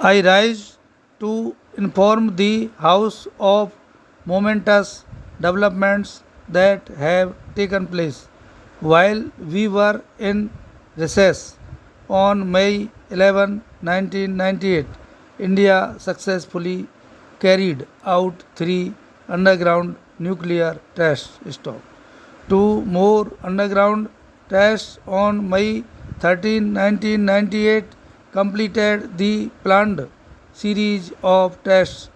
I rise to inform the House of momentous developments that have taken place while we were in recess. On May 11, 1998, India successfully carried out three underground nuclear tests. Stop. Two more underground tests on May 13, 1998 completed the planned series of tests.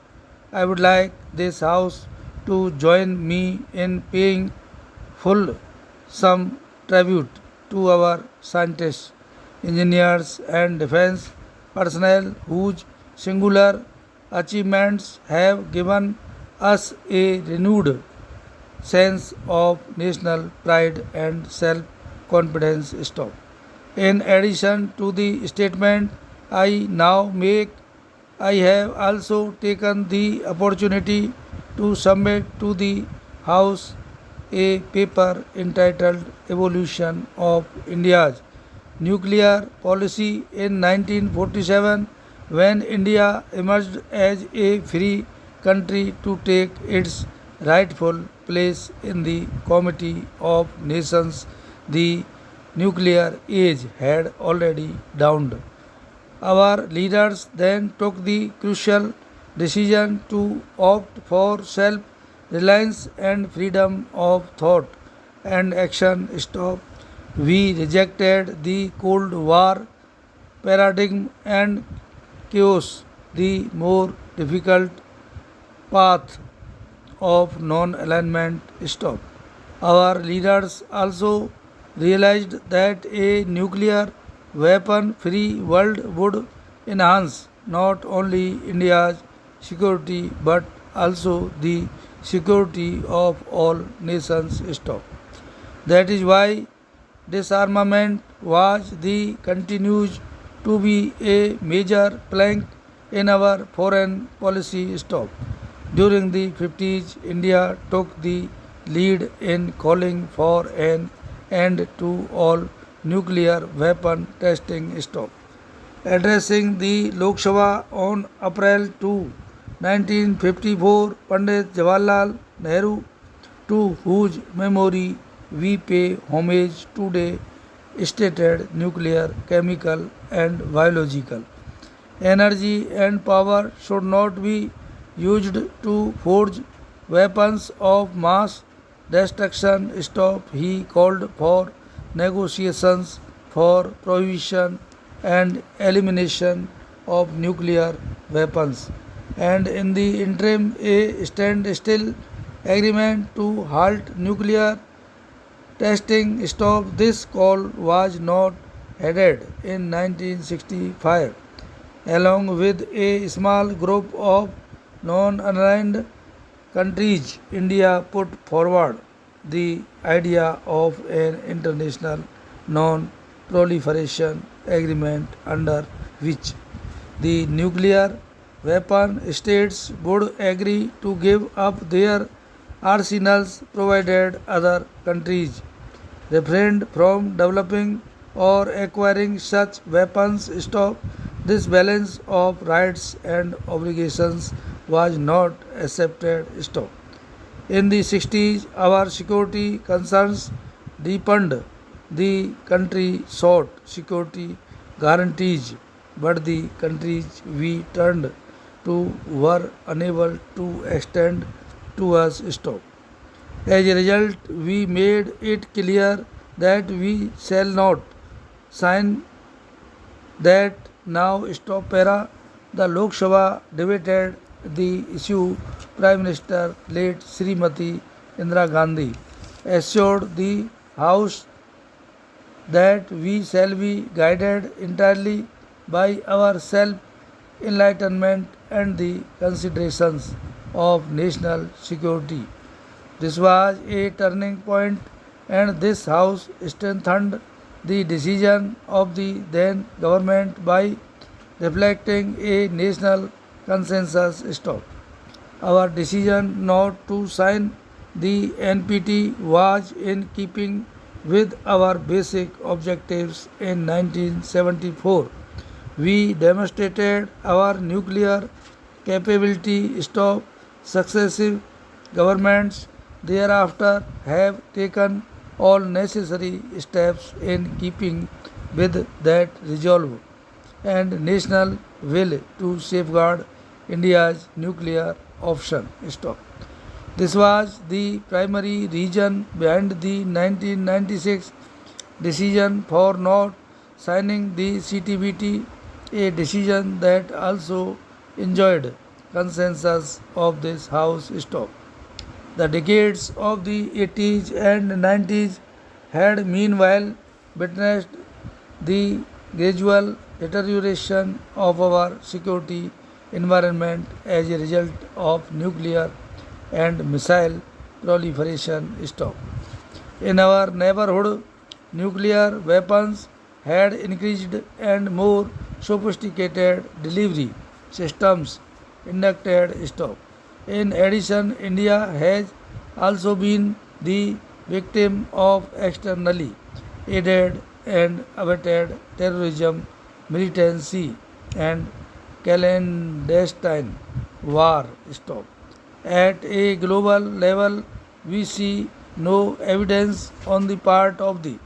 I would like this House to join me in paying full some tribute to our scientists, engineers, and defense personnel whose singular achievements have given us a renewed sense of national pride and self confidence. Stop. In addition to the statement I now make, I have also taken the opportunity to submit to the House a paper entitled Evolution of India's Nuclear Policy in 1947, when India emerged as a free country to take its rightful place in the Committee of Nations. The nuclear age had already dawned. Our leaders then took the crucial decision to opt for self reliance and freedom of thought and action. Stop. We rejected the Cold War paradigm and chaos, the more difficult path of non alignment. Stop. Our leaders also realized that a nuclear weapon free world would enhance not only India's security but also the security of all nations. Stop. That is why disarmament was the continues to be a major plank in our foreign policy. Stop. During the 50s, India took the lead in calling for an end to all nuclear weapon testing. Stop. Addressing the Lok Sabha on April 2, 1954, Pandit Jawaharlal Nehru, to whose memory we pay homage today, stated nuclear, chemical, and biological energy and power should not be used to forge weapons of mass destruction. Stop. He called for negotiations for prohibition and elimination of nuclear weapons, and in the interim, a standstill agreement to halt nuclear testing. Stop. This call was not headed in 1965 along with a small group of non-aligned countries. India put forward the idea of an international non-proliferation agreement under which the nuclear weapon states would agree to give up their arsenals provided other countries refrained from developing or acquiring such weapons. Stop. This balance of rights and obligations was not accepted. Stop. In the 60s, our security concerns deepened. The country sought security guarantees, but the countries we turned to were unable to extend to us. Stop. As a result, we made it clear that we shall not sign that. Now. Stop. Para. The Lok Sabha debated the issue. Prime Minister late Srimati Indira Gandhi assured the House that we shall be guided entirely by our self enlightenment and the considerations of national security. This was a turning point, and this House strengthened the decision of the then government by reflecting a national consensus. Stop. Our decision not to sign the NPT was in keeping with our basic objectives in 1974 We demonstrated our nuclear capability. Stop successive governments thereafter have taken all necessary steps in keeping with that resolve and national will to safeguard India's nuclear option. Stop. This was the primary reason behind the 1996 decision for not signing the CTBT, a decision that also enjoyed consensus of this House. Stop. The decades of the 80s and 90s had meanwhile witnessed the gradual deterioration of our security environment as a result of nuclear and missile proliferation. Stop. In our neighborhood, nuclear weapons had increased and more sophisticated delivery systems inducted. Stop. In addition, India has also been the victim of externally aided and abetted terrorism, militancy, and clandestine war. Stop. At a global level, we see no evidence on the part of the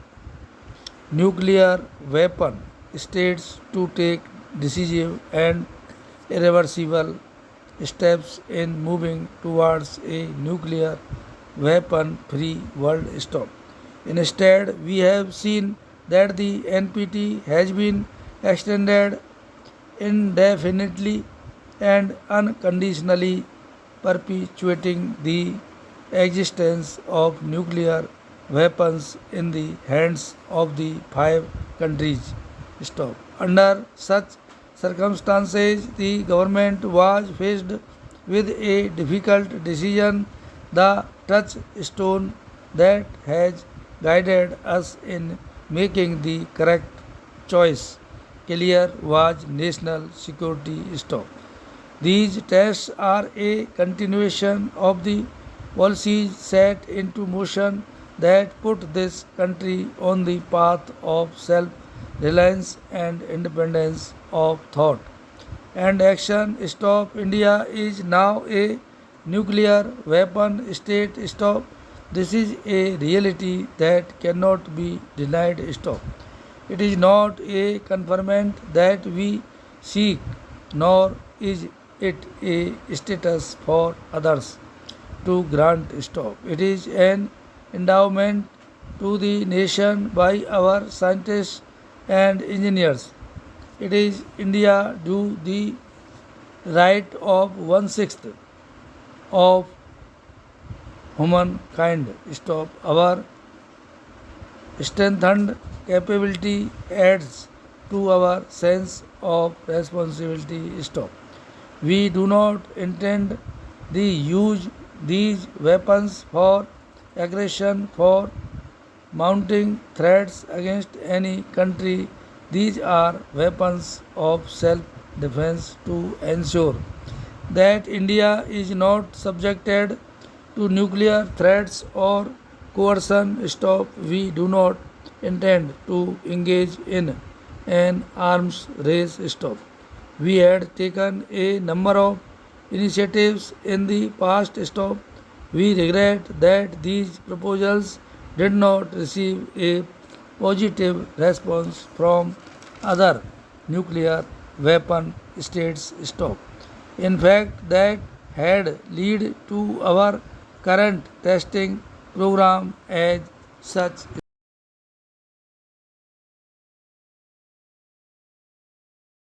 nuclear weapon states to take decisive and irreversible steps in moving towards a nuclear weapon free world. Stop. Instead, we have seen that the NPT has been extended indefinitely and unconditionally, perpetuating the existence of nuclear weapons in the hands of the five countries. Stop. Under such circumstances, the government was faced with a difficult decision. The touchstone that has guided us in making the correct choice clear was national security. Stop. These tests are a continuation of the policies set into motion that put this country on the path of self reliance and independence of thought and action. Stop. India is now a nuclear weapon state. Stop. This is a reality that cannot be denied. Stop. It is not a conferment that we seek, nor is it a status for others to grant. Stop. It is an endowment to the nation by our scientists and engineers. It is India due the right of one-sixth of humankind. Stop. Our strengthened capability adds to our sense of responsibility. Stop. We do not intend the use these weapons for aggression, for mounting threats against any country. These are weapons of self defense to ensure that India is not subjected to nuclear threats or coercion. Stop. We do not intend to engage in an arms race. Stop. We had taken a number of initiatives in the past. Stop. We regret that these proposals did not receive a positive response from other nuclear weapon states. Stop. In fact, that had led to our current testing program as such.